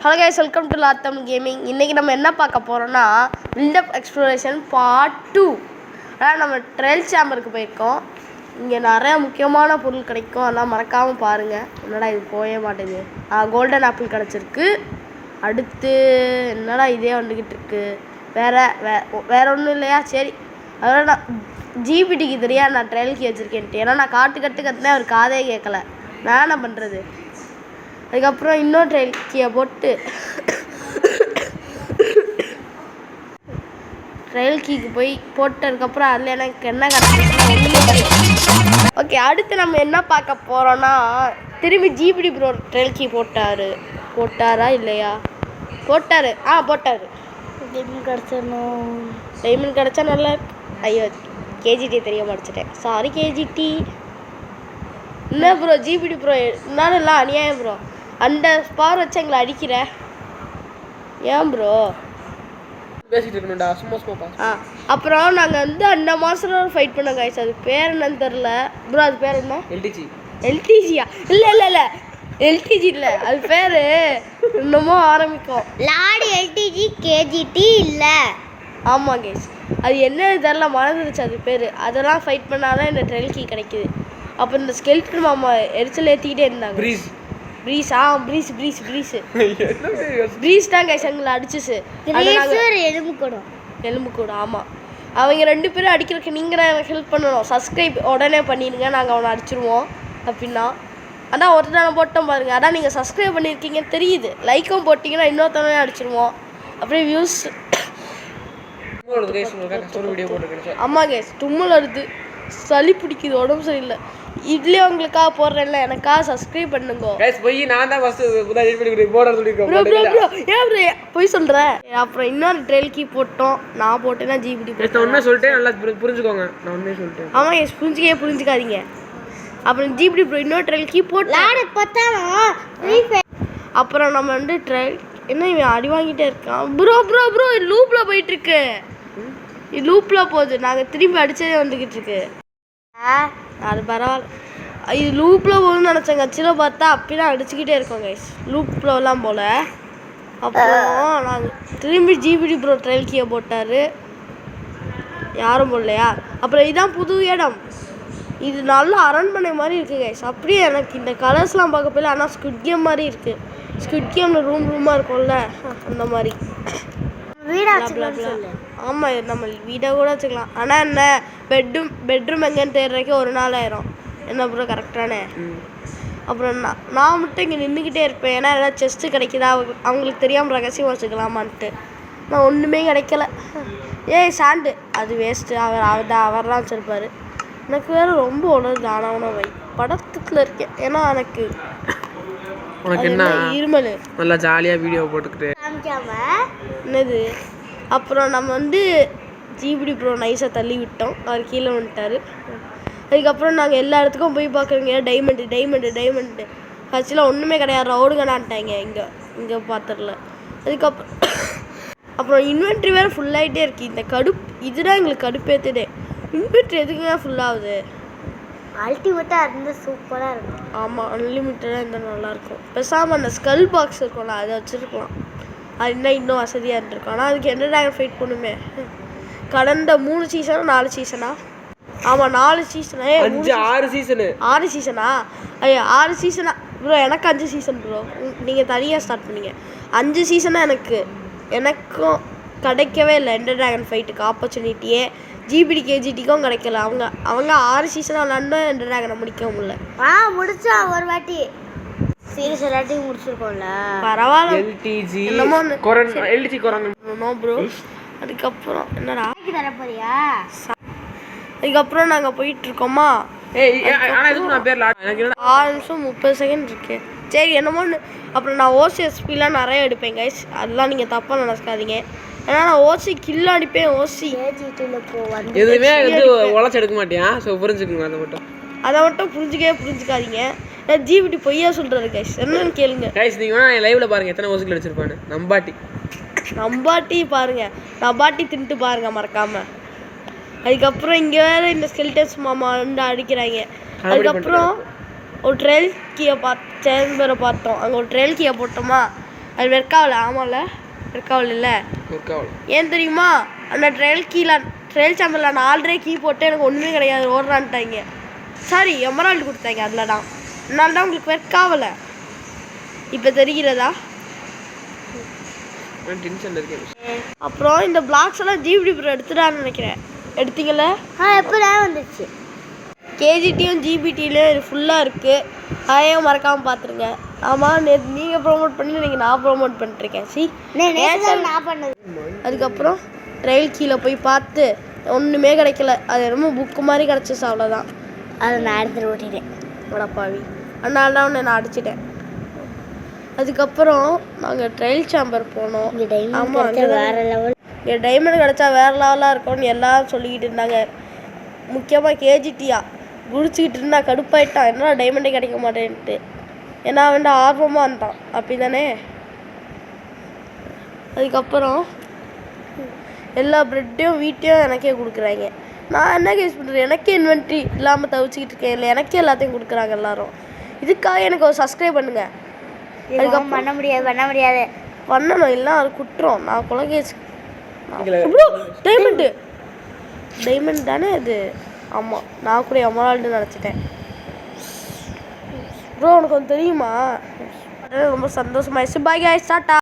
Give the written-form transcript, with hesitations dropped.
Hello guys, welcome to Latham gaming. இன்றைக்கி நம்ம என்ன பார்க்க போகிறோன்னா பில்டப் எக்ஸ்ப்ளோரேஷன் பார்ட் 2. அதான் நம்ம ட்ரையல் சேம்பருக்கு போயிருக்கோம். இங்கே நிறையா முக்கியமான பொருள் கிடைக்கும், அதெல்லாம் மறக்காமல் பாருங்கள். என்னடா இது போய மாட்டேங்குது. கோல்டன் ஆப்பிள் கிடச்சிருக்கு. அடுத்து என்னடா இதே வந்துக்கிட்டு இருக்கு. வேற ஒன்றும் இல்லையா? சரி, அதோட நான் ஜிபிடிக்கு தெரியாது நான் ட்ரையல் கீ வச்சுருக்கேன்ட்டு. ஏன்னா நான் கற்றுனேன், அவர் காதே கேட்கல. நான் என்ன பண்ணுறது? அதுக்கப்புறம் இன்னொரு ட்ரையல் கீயை போட்டு ட்ரையல் கீக்கு போய் போட்டதுக்கப்புறம் அதில் எனக்கு என்ன கிடைக்கும். ஓகே, அடுத்து நம்ம என்ன பார்க்க போகிறோன்னா திரும்பி ஜிபிடி ப்ரோ ட்ரையல் கீ போட்டாரா இல்லையா? போட்டார். டைமண்ட் கிடச்சிடணும். டைமண்ட் கிடச்சா நல்லா. ஐயோ, கேஜிடி தெரிய மாட்டேச்சிட்டேன். சாரி கேஜிடி. என்ன ப்ரோ ஜிபிடி ப்ரோ, என்னாலலாம் அநியாயம் ப்ரோ. அந்த பவர் வச்சு எங்களை அடிக்கிற ஏன் ப்ரோ? பேசிட்டு இருக்கணும்டா, சும்மா. அப்புறம் நாங்கள் வந்து அந்த மாதம் ஃபைட் பண்ணோம் கைஸ். அது பேர் என்னன்னு தெரில ப்ரோ. அது பேர் என்ன? எல்டிஜியா? இல்லை எல்டிஜி இல்லை, அது பேர் இன்னமும் ஆரம்பிக்கும். லார்டு எல்டிஜி கேஜிடி இல்லை. ஆமாம் கைஸ், அது என்னன்னு தெரில, மறந்துருச்சு அது பேர். அதெல்லாம் ஃபைட் பண்ணாதான் இந்த ட்ரையல் கீ கிடைக்குது. அப்போ இந்த ஸ்கெல்டன் மாமா எரிச்சல் ஏற்றிக்கிட்டே இருந்தாங்க. ப்ரீஸ் தான் கைஸ் எங்களை அடிச்சுச்சு. எலும்பு கூட. ஆமாம், அவங்க 2 பேரும் அடிக்கிறதுக்கு நீங்கள் தான் எனக்கு ஹெல்ப் பண்ணணும். சப்ஸ்கிரைப் உடனே பண்ணிடுங்க, நாங்கள் அவனை அடிச்சிருவோம். அப்படின்னா அதான் ஒருத்தனை போட்டோம் பாருங்க. அதான் நீங்கள் சப்ஸ்கிரைப் பண்ணியிருக்கீங்க தெரியுது. லைக்கும் போட்டிங்கன்னா இன்னொருத்தவனே அடிச்சிருவோம். அப்படியே வியூஸ். ஆமாம் கைஸ், தும்மல் வருது, சளி பிடிக்குது, உடம்பு சரியில்லை. இதுலேயே உங்களுக்காக போடுறேன்ல, எனக்காக சப்ஸ்கிரைப் பண்ணுங்க. போய் சொல்கிறேன். அப்புறம் இன்னொரு ட்ரையல் கீ போட்டோம். நான் போட்டேன்னா ஜிபிடி புரிஞ்சுக்கோங்க. ஆமாம் கைஸ், புரிஞ்சுக்காதீங்க. அப்புறம் ஜிபிடி ப்ரோ இன்னொரு ட்ரையல் கீ போட்டு அப்புறம் நம்ம வந்து ட்ரையல் என்ன இவன் அடி வாங்கிட்டே இருக்கான். ப்ரோ லூப்பில் போயிட்டுருக்கு. இது லூப்பில் போகுது. நாங்கள் திரும்பி அடித்ததே வந்துக்கிட்டு இருக்கு. அது பரவாயில்ல. இது லூப்பில் போகணும்னு நினச்சேங்க. கட்சியில் பார்த்தா அப்படிலாம் அடிச்சுக்கிட்டே இருக்கோம் கைஸ். லூப்லலாம் போல். அப்புறம் நாங்கள் திரும்பி ஜிபிடி ப்ரோ ட்ரையல் கீயை போட்டார். யாரும் போடலையா? அப்புறம் இதுதான் புது இடம். இது நல்லா அரண்மனை மாதிரி இருக்குது கைஸ். அப்படியே எனக்கு இந்த கலர்ஸ்லாம் பார்க்க போயில. ஆனால் ஸ்குட் கேம் மாதிரி இருக்குது. ஸ்குட் கேமில் ரூமாக இருக்கும்ல, அந்த மாதிரி. ஆமாம், நம்ம வீடாக கூட வச்சுக்கலாம். ஆனால் என்ன பெட்ரூம் எங்கேன்னு தேடுறதுக்கு ஒரு நாள் ஆயிரும். என்ன ப்ரோ கரெக்டானே? அப்புறம் நான் மட்டும் இங்கே நின்றுக்கிட்டே இருப்பேன். ஏன்னா ஏதாவது செஸ்ட்டு கிடைக்குதா அவங்களுக்கு தெரியாமல் ரகசியம் வச்சுக்கலாமான்ட்டு. நான் ஒன்றுமே கிடைக்கல. சாண்டு அது வேஸ்ட்டு. அவர் தான் வச்சுருப்பார். எனக்கு வேறு ரொம்ப உணர்வு தானவன வை படத்துக்குள்ள இருக்கேன். ஏன்னா எனக்கு என்ன இருமல் நல்லா ஜாலியாக வீடியோ போட்டுக்கிட்டு என்னது. அப்புறம் நம்ம வந்து ஜிபிடி ப்ரோ நைஸாக தள்ளி விட்டோம். அவர் கீழே வந்துட்டார். அதுக்கப்புறம் நாங்கள் எல்லா இடத்துக்கும் போய் பார்க்குறோங்க. டைமண்டு கட்சியில் ஒன்றுமே கிடையாது. ரவுடுங்கடான்ட்டாங்க இங்கே பார்த்துடல. அப்புறம் இன்வென்ட்ரி வேறு ஃபுல்லாகிட்டே இருக்குது. இந்த இதுதான் எங்களுக்கு கடுப்பேற்றுதே. இன்வென்ட்ரி எதுக்குங்க ஃபுல்லாகுது? அல்டிமேட்டாக இருந்தால் சூப்பராக இருக்கும். ஆமாம், அன்லிமிட்டடாக இருந்தால் நல்லாயிருக்கும். பேசாமல் அந்த ஸ்கல் பாக்ஸ் இருக்கும்ல, அதை வச்சுருக்கலாம். அது இன்னும் வசதியாக இருந்திருக்கும். ஆனால் அதுக்கு என்ன ட்ராகன் ஃபைட் பண்ணுமே. கடந்த 3 சீசனா 4 சீசனா? ஆமாம், 4 சீசனா? 6 சீசனா? ஐயோ, 6 சீசனா ப்ரோ? எனக்கு 5 சீசன் ப்ரோ. நீங்கள் தனியாக ஸ்டார்ட் பண்ணீங்க. 5 சீசனாக எனக்கும் கிடைக்கவே இல்லை எந்த ட்ராகன் ஃபைட்டுக்கு ஆப்பர்ச்சுனிட்டியே. ஜிபிடி கேஜிடிக்கும் கிடைக்கல. அவங்க 6 சீசனாக விளாண்டோம். எந்த ட்ராகனை முடிக்க முடியல. முடிச்சா ஒரு வாட்டி சீரியஸ் எல்லாத்தையும் முடிச்சிருக்கோம்ல. பரவாயில்ல. எல்டிஜி ப்ரோ. அதுக்கப்புறம் என்னடா தர போறியா? அதுக்கப்புறம் நாங்கள் போயிட்டுருக்கோமா. 6 நிமிஷம் 30 செகண்ட் இருக்கு. சரி, என்னமோன்னு. அப்புறம் நான் ஓசிஎஸ்பிலாம் நிறைய எடுப்பேன் கைஸ். அதெல்லாம் நீங்கள் தப்பாக நினைக்காதீங்க. ஏன்னா நான் ஓசி கில் அடிப்பேன். ஓசி எதுவுமே உழைச்சி எடுக்க மாட்டியா? ஸோ புரிஞ்சுக்கோங்க. அதை மட்டும் புரிஞ்சுக்காதீங்க. நான் ஜிபிடி பொய்யா சொல்கிறாரு கைஸ். என்னன்னு கேளுங்க கைஸ். நீங்கள் வேணா லைவில் பாருங்கள் எத்தனை ஓசிகள் அடிச்சிருப்பானு. நம்பாட்டி பாருங்கள். நம்பாட்டி தின்ட்டு பாருங்கள் மறக்காமல். அதுக்கப்புறம் இங்கே வேறு இந்த ஸ்கெல்டன்ஸ் மாமா வந்து அடிக்கிறாங்க. அதுக்கப்புறம் ஒரு ட்ரையல் கீயை சேம்பரை பார்த்தோம். அங்கே ஒரு ட்ரையல் கீயை போட்டோமா. அது வெர்க்காவில் ஆமாம்ல வெர்க்காவில் இல்லை ஏன் தெரியுமா அந்த ட்ரையல் சாம்பரில் நான் ஆல்ரெடி கீ போட்டு எனக்கு ஒன்றுமே கிடையாது ஓடுறான்ட்டாங்க. சாரி எமரால்டு கொடுத்தாங்க அதில் தான். அதனால தான் உங்களுக்கு வெர்க்காவில் இப்போ தெரிகிறதா? அப்புறம் இந்த பிளாக்ஸ் எல்லாம் ஜிபிடி ப்ரோ எடுத்துடான்னு நினைக்கிறேன். எடுத்தீங்கள? எப்போதான் வந்துச்சு. கேஜிடியும் ஜிபிடிலையும் இது ஃபுல்லாக இருக்குது. அதையும் மறக்காமல் பார்த்துருங்க. ஆமாம் நீங்கள் ப்ரோமோட் பண்ணி நீங்கள் நான் ப்ரோமோட் பண்ணிட்டுருக்கேன். நான் பண்ணது. அதுக்கப்புறம் ட்ரையல் கீழே போய் பார்த்து ஒன்றுமே கிடைக்கல. அது என்னமோ புக்கு மாதிரி கிடச்சிச்சு அவ்வளோதான். அதை நான் எடுத்துகிட்டு ஓட்டிட்டேன். வடப்பாவி அதனால தான் ஒன்று நான் அடிச்சிட்டேன். அதுக்கப்புறம் நாங்கள் ட்ரையல் சாம்பர் போனோம். ஆமாம் வேறு லெவல். இங்கே டைமண்ட் கிடச்சா வேறு லெவலாக இருக்கும்னு எல்லாரும் சொல்லிக்கிட்டு இருந்தாங்க. முக்கியமாக கேஜிடியா குடிச்சிக்கிட்டு இருந்தா கடுப்பாயிட்டான். என்ன டைமண்டே கிடைக்க மாட்டேன்ட்டு. ஏன்னா அவன்டா ஆர்வமாக இருந்தான் அப்படி தானே. அதுக்கப்புறம் எல்லா ப்ரெட்டையும் வீட்டையும் எனக்கே கொடுக்குறாங்க. நான் என்ன கேஸ் பண்ணுறேன்? எனக்கே இன்வென்ட்ரி இல்லாமல் தவிச்சிக்கிட்டு இருக்கேன். இல்லை எனக்கே எல்லாத்தையும் கொடுக்குறாங்க எல்லாரும். இதுக்காக எனக்கு ஒரு சப்ஸ்கிரைப் பண்ணுங்க. அதுக்கப்புறம் பண்ண முடியாது பண்ணணும் இல்லை அது குற்றம். நான் கொலகேஸ் டைமண்ட் தானே அது. ஆமாம் நான் கூட எமரால்டு நினச்சிட்டேன். ப்ரோ உனக்கு ஒன்று தெரியுமா? ரொம்ப சந்தோஷமாயிடுச்சு. Bye guys tata.